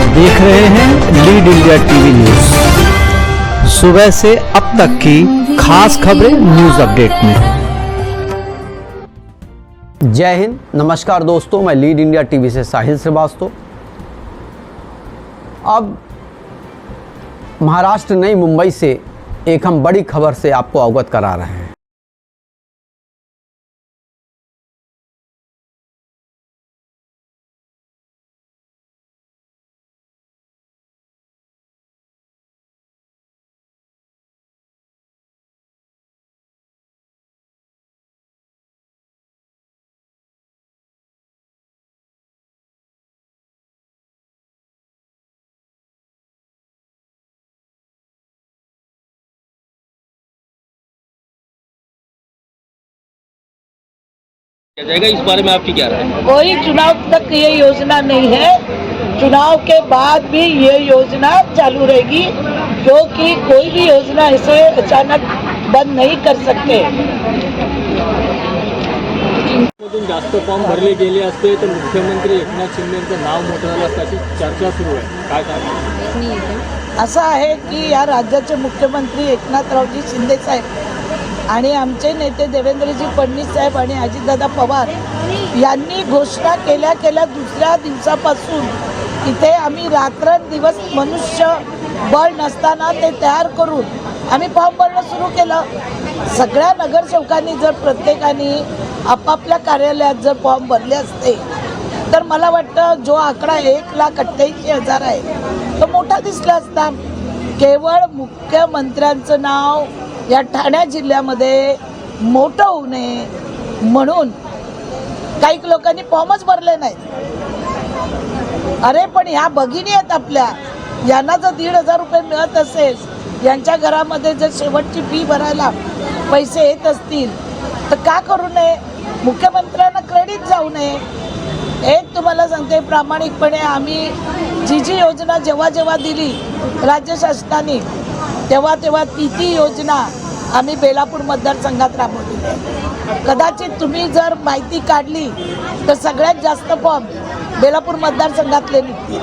देख रहे हैं लीड इंडिया टीवी न्यूज। सुबह से अब तक की खास खबरें न्यूज अपडेट में। जय हिंद, नमस्कार दोस्तों, मैं लीड इंडिया टीवी से साहिल श्रीवास्तव। अब महाराष्ट्र नई मुंबई से एक हम बड़ी खबर से आपको अवगत करा रहे हैं। जाएगा, इस बारे में आपकी क्या राय है? कोई चुनाव तक ये योजना नहीं है, चुनाव के बाद भी ये योजना चालू रहेगी, क्योंकि कोई भी योजना इसे अचानक बंद नहीं कर सकते। जास्त फॉर्म भरले गेले असते तर मुख्यमंत्री एकनाथ शिंदेचं नाव मोठं झालं असतं अशी चर्चा सुरू आहे, काय कारण? असं आहे की या राज्याचे मुख्यमंत्री एकनाथरावजी शिंदे साहेब आणि आमचे नेते देवेंद्रजी फडणवीस साहेब आणि अजितदादा पवार यांनी घोषणा केल्या दुसऱ्या दिवसापासून इथे आम्ही रात्रंदिवस मनुष्यबळ नसताना ते तयार करून आम्ही फॉर्म भरणं सुरू केलं। सगळ्या नगरसेवकांनी जर प्रत्येकाने आपापल्या कार्यालयात जर फॉर्म भरले असते तर मला वाटतं जो आकडा 1,88,000 आहे तो मोठा दिसला असता। केवळ मुख्यमंत्र्यांचं नाव या ठाणे जिल्ह्यामध्ये मोठं होऊ नये म्हणून काही लोकांनी फॉर्मच भरले नाहीत। अरे पण ह्या भगिनी आहेत आपल्या, यांना जर 1,500 रुपये मिळत असेल, यांच्या घरामध्ये जर शेवटची फी भरायला पैसे येत असतील तर का करू नये? मुख्यमंत्र्यांना क्रेडिट जाऊ नये। एक तुम्हाला सांगते प्रामाणिकपणे, आम्ही जी योजना जेव्हा दिली राज्य शासनाने तेव्हा ती योजना आम्ही बेलापूर मतदारसंघात राबवली आहे। कदाचित तुम्ही जर माहिती काढली तर सगळ्यात जास्त फॉर्म बेलापूर मतदारसंघातले निघतील।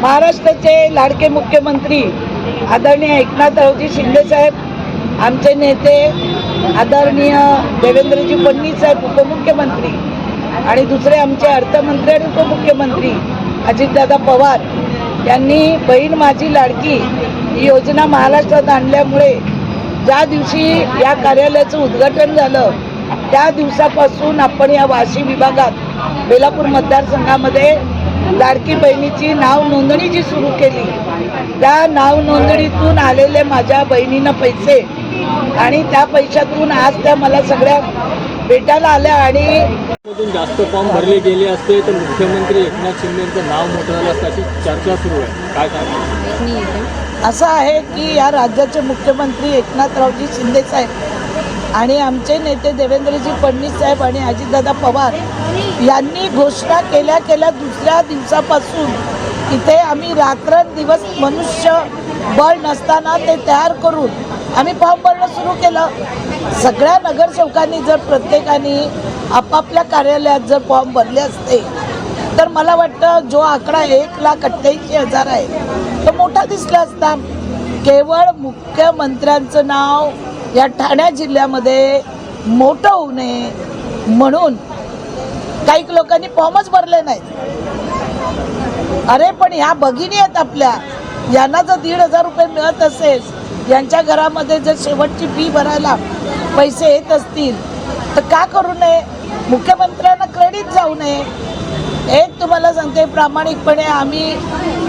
महाराष्ट्राचे लाडके मुख्यमंत्री आदरणीय एकनाथरावजी शिंदे साहेब, आमचे नेते आदरणीय देवेंद्रजी फडणवीस साहेब उपमुख्यमंत्री आणि दुसरे आमचे अर्थमंत्री आणि उपमुख्यमंत्री अजितदादा पवार यांनी बहीण माझी लाडकी ही योजना महाराष्ट्रात आणल्यामुळे ज्या दिवशी या कार्यालयाचं उद्घाटन झालं त्या दिवसापासून आपण या वाशी विभागात बेलापूर मतदारसंघामध्ये लाडकी बहिणीची नाव नोंदणी जी सुरू केली, त्या नाव नोंदणीतून आलेले माझ्या बहिणींना पैसे आणि त्या पैशातून आज त्या मला सगळ्या भेटायला आल्या आणि जास्त फॉर्म भरले गेले असते तर मुख्यमंत्री एकनाथ शिंदेचं नाव मोठं झालं असतं अशी चर्चा सुरू आहे, काय कारण? असं आहे की या राज्याचे मुख्यमंत्री एकनाथरावजी शिंदे साहेब आणि आमचे नेते देवेंद्रजी फडणवीस साहेब आणि अजितदादा पवार यांनी घोषणा केल्या दुसऱ्या दिवसापासून इथे आम्ही रात्रंदिवस मनुष्यबळ नसताना ते तयार करून आम्ही फॉर्म भरणं सुरू केलं। सगळ्या नगरसेवकांनी जर प्रत्येकाने आपापल्या कार्यालयात जर फॉर्म भरले असते तर मला वाटतं जो आकडा 1,88,000 आहे तो मोठा दिसला असता। केवळ मुख्यमंत्र्यांचं नाव या ठाणे जिल्ह्यामध्ये मोठं होऊ नये म्हणून काही लोकांनी फॉर्मच भरले नाहीत। अरे पण ह्या भगिनी आहेत आपल्या, यांना जर 1,500 रुपये मिळत असेल, यांच्या घरामध्ये जर शेवटची फी भरायला पैसे येत असतील तर का करू नये? मुख्यमंत्र्यांना क्रेडिट जाऊ नये। एक तुम्हाला सांगते प्रामाणिकपणे, आम्ही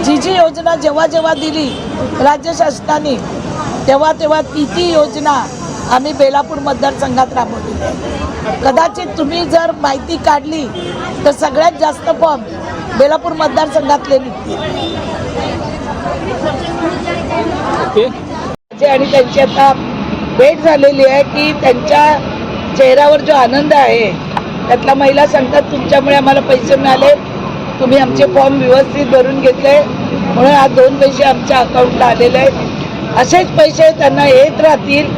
जी योजना जेव्हा दिली राज्य शासनाने तेव्हा ती योजना आम्ही बेलापूर मतदारसंघात राबवली आहे। कदाचित तुम्ही जर माहिती काढली तर सगळ्यात जास्त फॉर्म बेलापूर मतदारसंघातले निघतील। आणि त्यांची आता भेट झालेली आहे की त्यांच्या चेहऱ्यावर जो आनंद आहे त्यातला महिला सांगतात, तुमच्यामुळे आम्हाला पैसे मिळाले, तुम्ही आमचे फॉर्म व्यवस्थित भरून घेतले म्हणून आज 2 पैसे आमच्या अकाउंटला आलेले आहेत। असेच पैसे त्यांना येत राहतील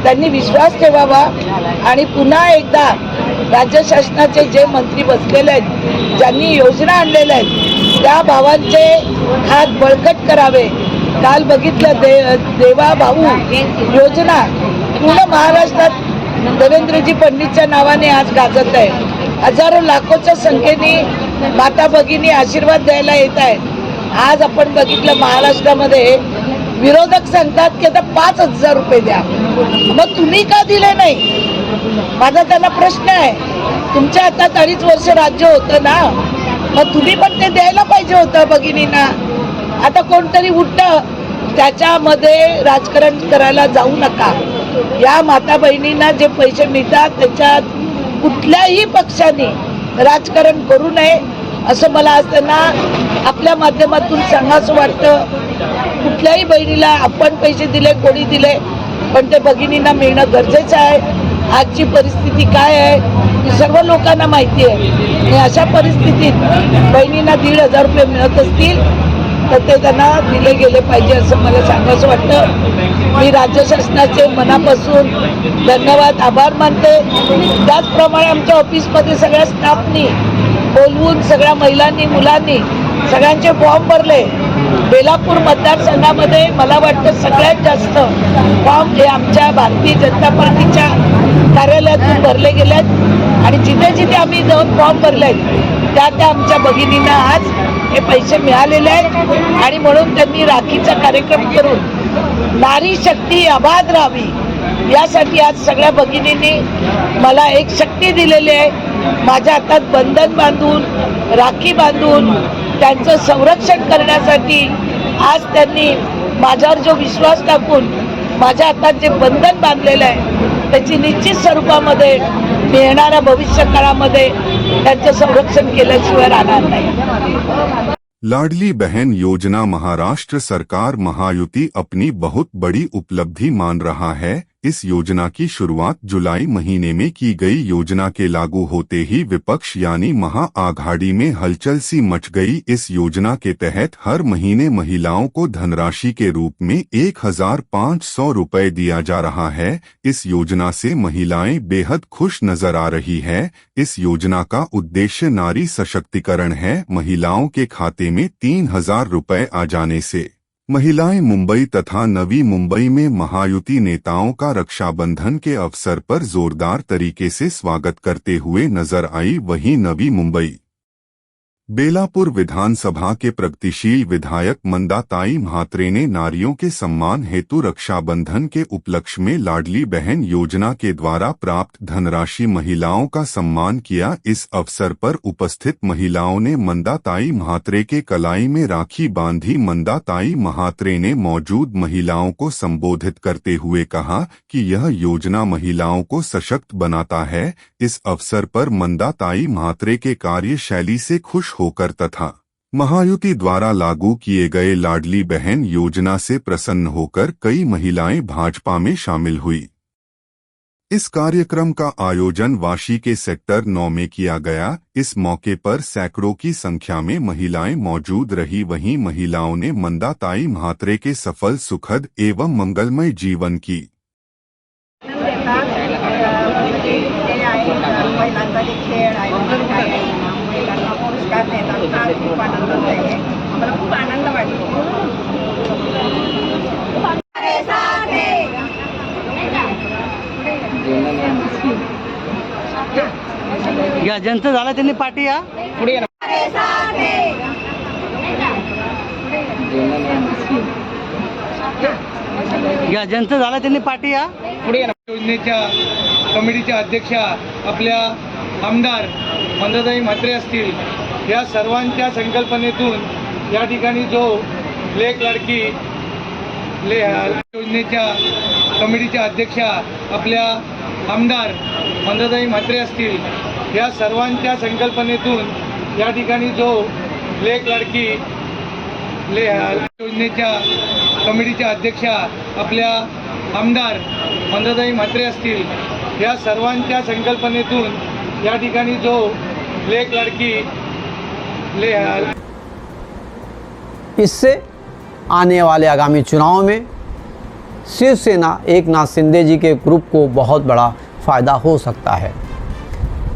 त्यांनी विश्वास ठेवावा आणि पुन्हा एकदा राज्य शासनाचे जे मंत्री बसलेले आहेत, ज्यांनी योजना आणलेल्या आहेत, त्या भावांचे हात बळकट करावे. काल बघितलं देवा भाऊ योजना पूर्ण महाराष्ट्रात देवेंद्रजी फडणवीसच्या नावाने आज गाजत आहे. हजारो लाखोच्या संख्येने माता भगिनी आशीर्वाद द्यायला येत आहेत. आज आपण बघितलं महाराष्ट्रामध्ये विरोधक सांगतात की आता 5,000 रुपये द्या. मग तुम्ही का दिले नाही? माझा त्यांना प्रश्न आहे. तुमच्या हातात 2.5 वर्ष राज्य होतं ना, मग तुम्ही पण ते द्यायला पाहिजे होतं भगिनींना. आता कोणतरी उठतं, त्याच्यामध्ये राजकारण करायला जाऊ नका. या माता बहिणींना जे पैसे मिळतात त्याच्यात कुठल्याही पक्षाने राजकारण करू नये असं मला आज त्यांना आपल्या माध्यमातून सांगावंसं वाटतं. कुठल्याही बहिणीला आपण पैसे दिले, कोणी दिले, पण ते भगिनींना मिळणं गरजेचं आहे. आजची परिस्थिती काय आहे ही सर्व लोकांना माहिती आहे. आणि अशा परिस्थितीत बहिणींना 1,500 रुपये मिळत असतील तर ते त्यांना दिले गेले पाहिजे असं मला सांगावंसं वाटतं. मी राज्य शासनाचे मनापासून धन्यवाद, आभार मानते. त्याचप्रमाणे आमच्या ऑफिसमध्ये सगळ्या स्टाफनी बोलवून सगळ्या महिलांनी, मुलांनी सगळ्यांचे फॉर्म भरले. बेलापूर मतदारसंघामध्ये मला वाटतं सगळ्यात जास्त फॉर्म हे आमच्या भारतीय जनता पार्टीच्या कार्यालयातून भरले गेले आहेत. आणि जिथे जिथे आम्ही जाऊन फॉर्म भरले आहेत त्या आमच्या भगिनींना आज हे पैसे मिळालेले आहेत. आणि म्हणून त्यांनी राखीचा कार्यक्रम करून नारी शक्ती अबाध राहावी यासाठी आज सगळ्या भगिनींनी मला एक शक्ती दिलेली आहे. माझ्या हातात बंधन बांधून, राखी बांधून त्यांचं संरक्षण करण्यासाठी आज त्यांनी माझ्यावर जो विश्वास टाकून माझ्या हातात जे बंधन बांधलेलं आहे त्याची निश्चित स्वरूपामध्ये मी येणाऱ्या भविष्य काळामध्ये त्यांचं संरक्षण केल्याशिवाय राहणार नाही. लाडली बहन योजना महाराष्ट्र सरकार महायुति अपनी बहुत बड़ी उपलब्धि मान रहा है। इस योजना की शुरुआत जुलाई महीने में की गई। योजना के लागू होते ही विपक्ष यानी महाआघाड़ी में हलचल सी मच गई। इस योजना के तहत हर महीने महिलाओं को धनराशि के रूप में 1,500 रुपए दिया जा रहा है। इस योजना से महिलाएं बेहद खुश नजर आ रही है। इस योजना का उद्देश्य नारी सशक्तिकरण है। महिलाओं के खाते में 3,000 रुपए आ जाने से महिलाएं मुंबई तथा नवी मुंबई में महायुति नेताओं का रक्षाबंधन के अवसर पर जोरदार तरीके से स्वागत करते हुए नजर आई। वहीं नवी मुंबई बेलापुर विधानसभा के प्रगतिशील विधायक मंदाताई म्हात्रे ने नारियों के सम्मान हेतु रक्षाबंधन के उपलक्ष्य में लाडली बहन योजना के द्वारा प्राप्त धनराशि महिलाओं का सम्मान किया। इस अवसर पर उपस्थित महिलाओं ने मंदाताई म्हात्रे के कलाई में राखी बांधी। मंदाताई म्हात्रे ने मौजूद महिलाओं को संबोधित करते हुए कहा कि यह योजना महिलाओं को सशक्त बनाता है। इस अवसर पर मंदाताई म्हात्रे के कार्यशैली से खुश होकर तथा महायुति द्वारा लागू किए गए लाडली बहन योजना से प्रसन्न होकर कई महिलाएं भाजपा में शामिल हुई। इस कार्यक्रम का आयोजन वाशी के सेक्टर 9 में किया गया। इस मौके पर सैकड़ों की संख्या में महिलाएं मौजूद रही। वहीं महिलाओं ने मंदाताई म्हात्रे के सफल, सुखद एवं मंगलमय जीवन की महिलांचा खेळ आहे, महिलांना पुरस्कार देतात, हा खूप आनंद आहे. आम्हाला खूप आनंद वाटतो. या ज्यांचं झालं त्यांनी पाठी या पुढे या ज्यांचं झालं त्यांनी पाठी या पुढे. योजनेच्या कमिटीच्या अध्यक्षा आपल्या आमदार मंदाताई म्हात्रे असतील, या सर्वांच्या संकल्पनेतून या ठिकाणी जो लेक लाडकी योजनेच्या कमिटीच्या अध्यक्षा आपल्या आमदार मंदाताई म्हात्रे असतील, या सर्वांच्या संकल्पनेतून या ठिकाणी जो लेक लाडकी योजनेच्या कमिटीच्या अध्यक्षा आपल्या आमदार मंदाताई म्हात्रे असतील, या सर्वांच्या संकल्पनेतून या ठिकाणी जो लेक लाडकी इससे आने वाले आगामी चुनाव में शिवसेना एकनाथ शिंदे जी के ग्रुप को बहुत बड़ा फ़ायदा हो सकता है।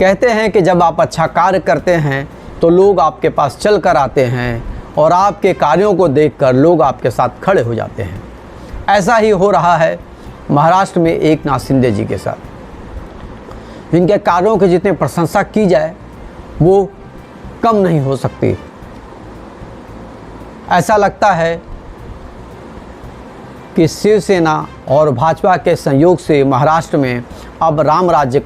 कहते हैं कि जब आप अच्छा कार्य करते हैं तो लोग आपके पास चल कर आते हैं और आपके कार्यों को देखकर लोग आपके साथ खड़े हो जाते हैं। ऐसा ही हो रहा है महाराष्ट्र में एकनाथ शिंदे जी के साथ। इनके कार्यों की जितनी प्रशंसा की जाए वो कम नहीं हो सकती। ऐसा लगता है कि शिवसेना और भाजपा के संयोग से महाराष्ट्र में अब राम राज्य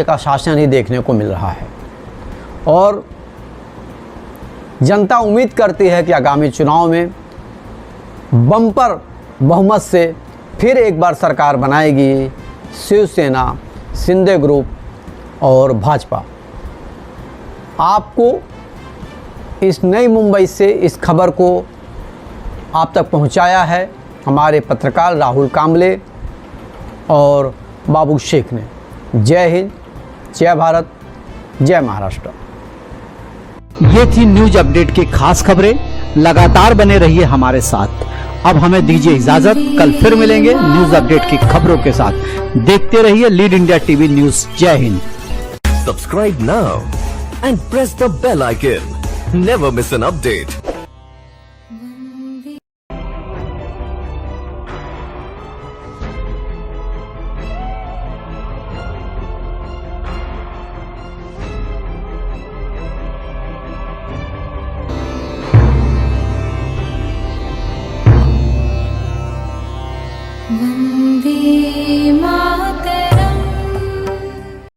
का शासन ही देखने को मिल रहा है और जनता उम्मीद करती है कि आगामी चुनाव में बम्पर बहुमत से फिर एक बार सरकार बनाएगी शिवसेना, शिंदे ग्रुप और भाजपा। आपको इस नई मुंबई से इस खबर को आप तक पहुंचाया है हमारे पत्रकार राहुल कांबले और बाबू शेख ने। जय हिंद, जय भारत, जय महाराष्ट्र। ये थी न्यूज अपडेट की खास खबरें। लगातार बने रहिए हमारे साथ। अब हमें दीजिए इजाजत, कल फिर मिलेंगे न्यूज अपडेट की खबरों के साथ। देखते रहिए lead India TV news. Jai Hind. Subscribe now and press the bell icon. Never miss an update.